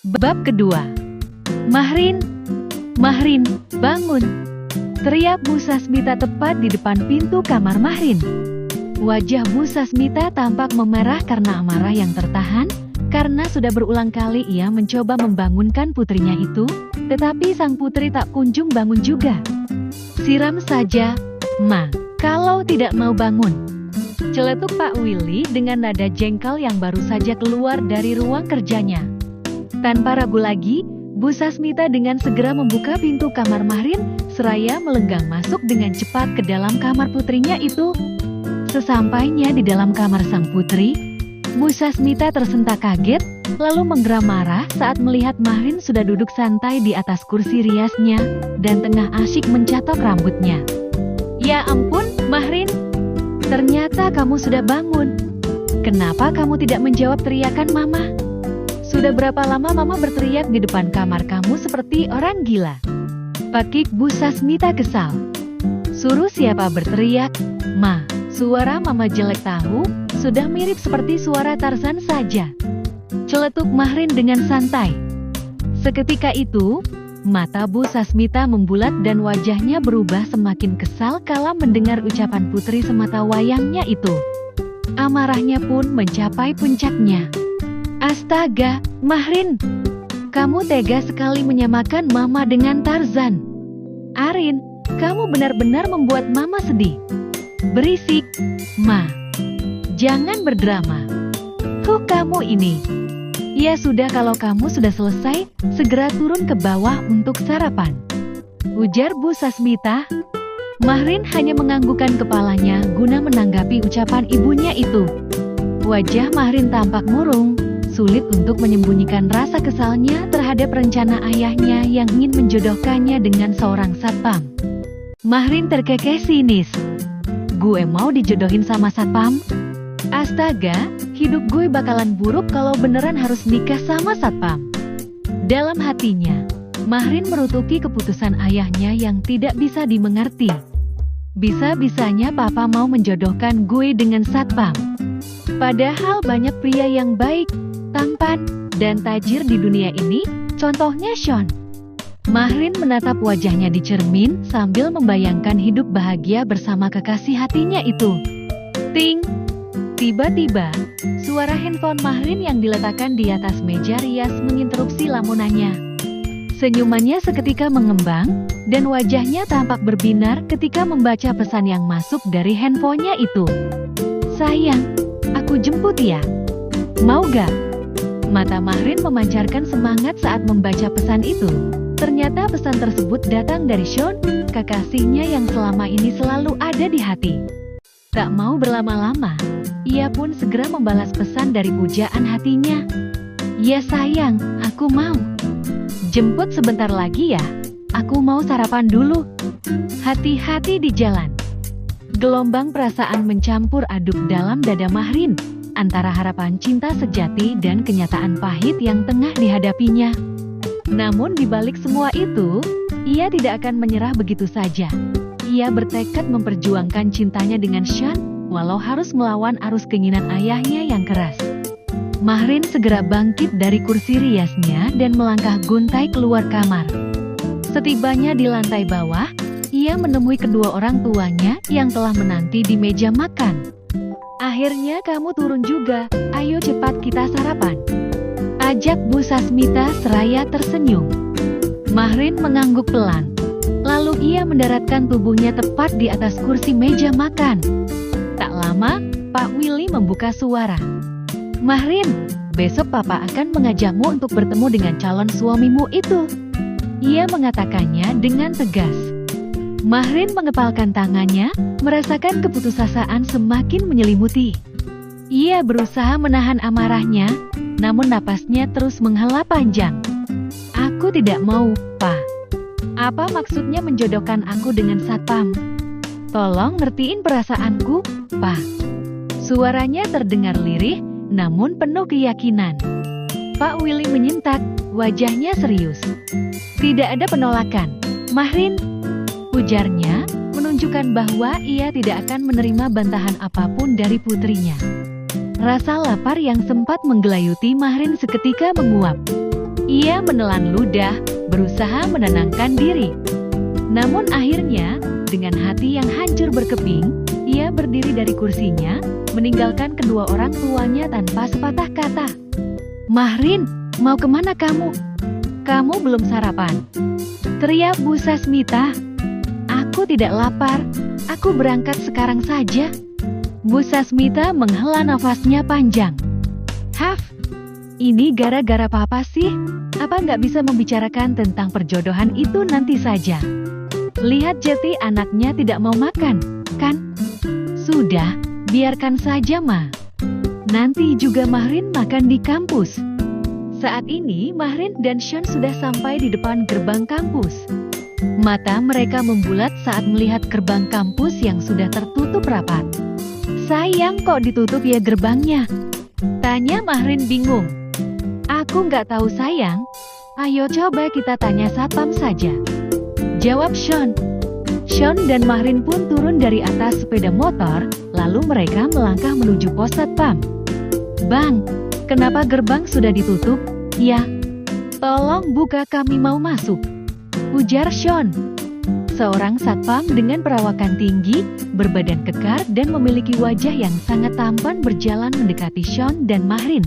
Bab kedua. Mahrin, Mahrin, bangun! Teriak Bu Sasmita tepat di depan pintu kamar Mahrin. Wajah Bu Sasmita tampak memerah karena amarah yang tertahan, karena sudah berulang kali ia mencoba membangunkan putrinya itu, tetapi sang putri tak kunjung bangun juga. Siram saja, Ma, kalau tidak mau bangun. Celetuk Pak Willy dengan nada jengkel yang baru saja keluar dari ruang kerjanya. Tanpa ragu lagi, Bu Sasmita dengan segera membuka pintu kamar Mahrin, seraya melenggang masuk dengan cepat ke dalam kamar putrinya itu. Sesampainya di dalam kamar sang putri, Bu Sasmita tersentak kaget, lalu menggeram marah saat melihat Mahrin sudah duduk santai di atas kursi riasnya, dan tengah asyik mencatok rambutnya. Ya ampun, Mahrin! Ternyata kamu sudah bangun. Kenapa kamu tidak menjawab teriakan Mama? Sudah berapa lama Mama berteriak di depan kamar kamu seperti orang gila? Pakik Bu Sasmita kesal. Suruh siapa berteriak? Ma, suara Mama jelek tahu, sudah mirip seperti suara Tarzan saja. Celetuk Mahrin dengan santai. Seketika itu, mata Bu Sasmita membulat dan wajahnya berubah semakin kesal kala mendengar ucapan putri semata wayangnya itu. Amarahnya pun mencapai puncaknya. Astaga, Mahrin! Kamu tega sekali menyamakan Mama dengan Tarzan. Arin, kamu benar-benar membuat Mama sedih. Berisik, Ma. Jangan berdrama. Kamu ini. Ya sudah, kalau kamu sudah selesai, segera turun ke bawah untuk sarapan. Ujar Bu Sasmita. Mahrin hanya menganggukkan kepalanya guna menanggapi ucapan ibunya itu. Wajah Mahrin tampak murung, sulit untuk menyembunyikan rasa kesalnya terhadap rencana ayahnya yang ingin menjodohkannya dengan seorang satpam. Mahrin terkekeh sinis. Gue mau dijodohin sama satpam? Astaga, hidup gue bakalan buruk kalau beneran harus nikah sama satpam. Dalam hatinya, Mahrin merutuki keputusan ayahnya yang tidak bisa dimengerti. Bisa-bisanya papa mau menjodohkan gue dengan satpam. Padahal banyak pria yang baik, tampan, dan tajir di dunia ini, contohnya Sean. Mahrin menatap wajahnya di cermin sambil membayangkan hidup bahagia bersama kekasih hatinya itu. Ting! Tiba-tiba, suara handphone Mahrin yang diletakkan di atas meja rias menginterupsi lamunannya. Senyumannya seketika mengembang, dan wajahnya tampak berbinar ketika membaca pesan yang masuk dari handphonenya itu. Sayang, aku jemput ya. Mau gak? Mata Mahrin memancarkan semangat saat membaca pesan itu. Ternyata pesan tersebut datang dari Sean, kekasihnya yang selama ini selalu ada di hati. Tak mau berlama-lama, ia pun segera membalas pesan dari pujaan hatinya. Ya sayang, aku mau. Jemput sebentar lagi ya, aku mau sarapan dulu. Hati-hati di jalan. Gelombang perasaan mencampur aduk dalam dada Mahrin, antara harapan cinta sejati dan kenyataan pahit yang tengah dihadapinya. Namun di balik semua itu, ia tidak akan menyerah begitu saja. Ia bertekad memperjuangkan cintanya dengan Sean, walau harus melawan arus keinginan ayahnya yang keras. Mahrin segera bangkit dari kursi riasnya dan melangkah guntai keluar kamar. Setibanya di lantai bawah, ia menemui kedua orang tuanya yang telah menanti di meja makan. Akhirnya kamu turun juga, ayo cepat kita sarapan. Ajak Bu Sasmita seraya tersenyum. Mahrin mengangguk pelan. Lalu ia mendaratkan tubuhnya tepat di atas kursi meja makan. Tak lama, Pak Willy membuka suara. Mahrin, besok Papa akan mengajakmu untuk bertemu dengan calon suamimu itu. Ia mengatakannya dengan tegas. Mahrin mengepalkan tangannya, merasakan keputusasaan semakin menyelimuti. Ia berusaha menahan amarahnya, namun napasnya terus menghela panjang. Aku tidak mau, Pa. Apa maksudnya menjodohkan aku dengan satpam? Tolong ngertiin perasaanku, Pa. Suaranya terdengar lirih, namun penuh keyakinan. Pak Willy menyentak, wajahnya serius. Tidak ada penolakan, Mahrin, ujarnya, menunjukkan bahwa ia tidak akan menerima bantahan apapun dari putrinya. Rasa lapar yang sempat menggelayuti Mahrin seketika menguap. Ia menelan ludah, berusaha menenangkan diri. Namun akhirnya, dengan hati yang hancur berkeping, ia berdiri dari kursinya, meninggalkan kedua orang tuanya tanpa sepatah kata. "Mahrin, mau kemana kamu? Kamu belum sarapan?" teriak Bu Sasmita. "Aku tidak lapar, aku berangkat sekarang saja." Bu Sasmita menghela nafasnya panjang. "Haf, ini gara-gara papa sih? Apa nggak bisa membicarakan tentang perjodohan itu nanti saja? Lihat Jeti anaknya tidak mau makan, kan? Sudah, biarkan saja Ma. Nanti juga Mahrin makan di kampus." Saat ini Mahrin dan Sean sudah sampai di depan gerbang kampus. Mata mereka membulat saat melihat gerbang kampus yang sudah tertutup rapat. "Sayang, kok ditutup ya gerbangnya?" tanya Mahrin bingung. "Aku nggak tahu sayang. Ayo coba kita tanya satpam saja," jawab Sean. Sean dan Mahrin pun turun dari atas sepeda motor, lalu mereka melangkah menuju pos satpam. "Bang, kenapa gerbang sudah ditutup?" "Ya, tolong buka, kami mau masuk," ujar Sean. Seorang satpam dengan perawakan tinggi, berbadan kekar dan memiliki wajah yang sangat tampan berjalan mendekati Sean dan Mahrin.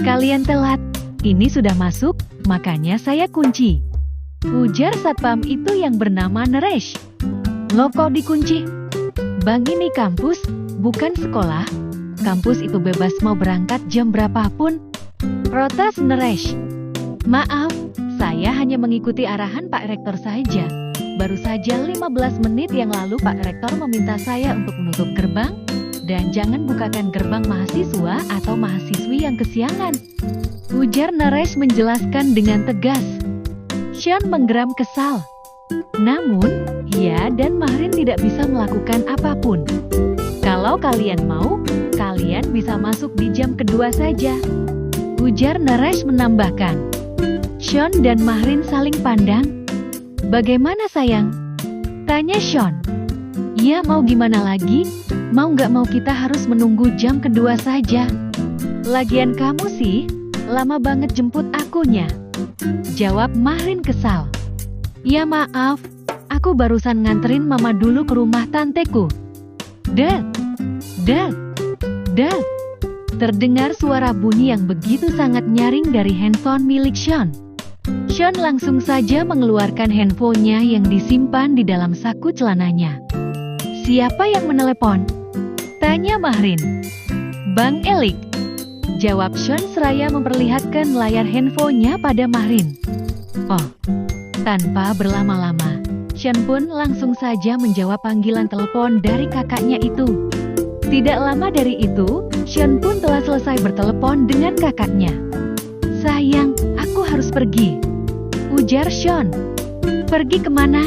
"Kalian telat, ini sudah masuk, makanya saya kunci," ujar satpam itu yang bernama Naresh. "Loh kok dikunci? Bang, ini kampus, bukan sekolah. Kampus itu bebas mau berangkat jam berapapun," protes Naresh. "Maaf, saya hanya mengikuti arahan Pak Rektor saja. Baru saja 15 menit yang lalu Pak Rektor meminta saya untuk menutup gerbang, dan jangan bukakan gerbang mahasiswa atau mahasiswi yang kesiangan," ujar Naresh menjelaskan dengan tegas. Sean menggeram kesal. Namun, ia dan Mahrin tidak bisa melakukan apapun. "Kalau kalian mau, kalian bisa masuk di jam kedua saja," ujar Naresh menambahkan. Sean dan Mahrin saling pandang. "Bagaimana sayang?" tanya Sean. "Ya mau gimana lagi? Mau nggak mau kita harus menunggu jam kedua saja. Lagian kamu sih, lama banget jemput akunya," jawab Mahrin kesal. "Ya maaf, aku barusan nganterin mama dulu ke rumah tanteku." Dal, dal, dal. Terdengar suara bunyi yang begitu sangat nyaring dari handphone milik Sean. Sean langsung saja mengeluarkan handphonenya yang disimpan di dalam saku celananya. "Siapa yang menelepon?" tanya Mahrin. "Bang Elik," jawab Sean seraya memperlihatkan layar handphonenya pada Mahrin. Oh, tanpa berlama-lama, Sean pun langsung saja menjawab panggilan telepon dari kakaknya itu. Tidak lama dari itu, Sean pun telah selesai bertelepon dengan kakaknya. "Sayang, aku harus pergi," ujar Sean. "Pergi kemana?"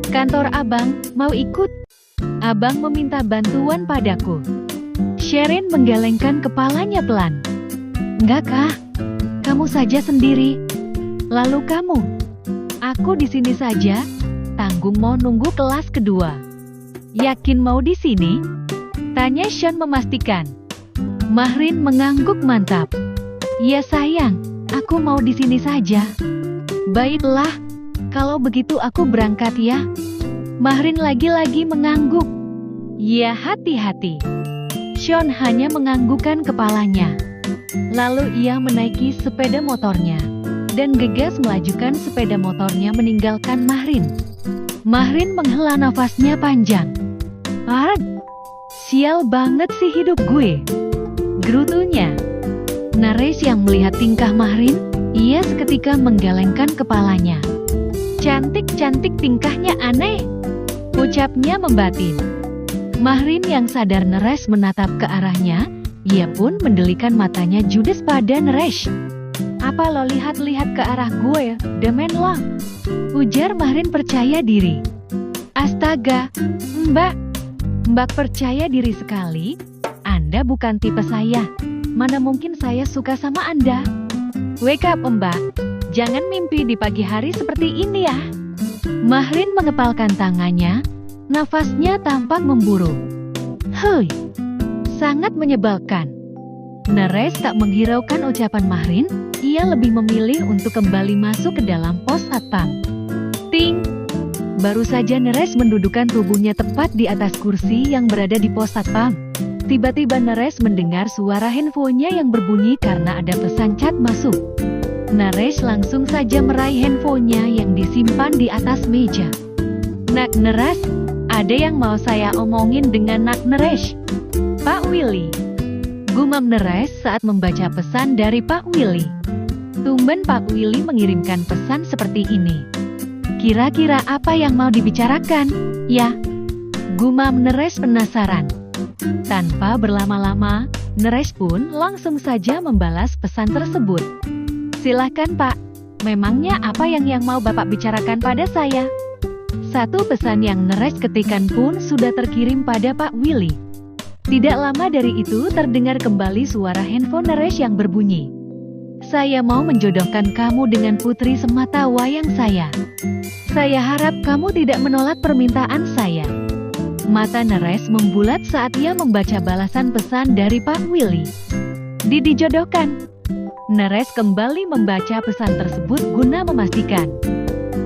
"Kantor abang, mau ikut? Abang meminta bantuan padaku." Sherin menggelengkan kepalanya pelan. "Enggak kah? Kamu saja sendiri. Lalu kamu?" "Aku di sini saja, tanggung mau nunggu kelas kedua." "Yakin mau di sini?" tanya Sean memastikan. Mahrin mengangguk mantap. "Ya sayang, aku mau di sini saja." "Baiklah, kalau begitu aku berangkat ya." Mahrin lagi-lagi mengangguk. "Ya hati-hati." Sean hanya menganggukkan kepalanya. Lalu ia menaiki sepeda motornya dan gegas melajukan sepeda motornya meninggalkan Mahrin. Mahrin menghela nafasnya panjang. "Arg, sial banget sih hidup gue," gerutunya. Naresh yang melihat tingkah Mahrin, ia seketika menggelengkan kepalanya. "Cantik-cantik tingkahnya aneh," ucapnya membatin. Mahrin yang sadar Naresh menatap ke arahnya, ia pun mendelikan matanya judes pada Naresh. "Apa lo lihat-lihat ke arah gue, demen lo?" ujar Mahrin percaya diri. "Astaga, Mbak percaya diri sekali. Anda bukan tipe saya. Mana mungkin saya suka sama Anda. Wake up Mbak, jangan mimpi di pagi hari seperti ini ya." Mahrin mengepalkan tangannya, nafasnya tampak memburu. "Hei, sangat menyebalkan. Neres tak menghiraukan ucapan Mahrin, ia lebih memilih untuk kembali masuk ke dalam pos satpam. Ting! Baru saja Neres mendudukkan tubuhnya tepat di atas kursi yang berada di pos satpam. Tiba-tiba Neres mendengar suara handphonenya yang berbunyi karena ada pesan chat masuk. Neres langsung saja meraih handphonenya yang disimpan di atas meja. Nak Neres, ada yang mau saya omongin dengan Nak Neres. Pak Willy. Gumam Neres saat membaca pesan dari Pak Willy. Tumben Pak Willy mengirimkan pesan seperti ini. Kira-kira apa yang mau dibicarakan? Ya. Gumam Neres penasaran. Tanpa berlama-lama, Neres pun langsung saja membalas pesan tersebut. Silahkan Pak, memangnya apa yang mau Bapak bicarakan pada saya? Satu pesan yang Neres ketikkan pun sudah terkirim pada Pak Willy. Tidak lama dari itu terdengar kembali suara handphone Neres yang berbunyi. Saya mau menjodohkan kamu dengan putri semata wayang saya. Saya harap kamu tidak menolak permintaan saya. Mata Neres membulat saat ia membaca balasan pesan dari Pak Willy. Dijodohkan. Neres kembali membaca pesan tersebut guna memastikan.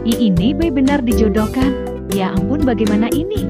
Ini benar dijodohkan. Ya ampun, bagaimana ini?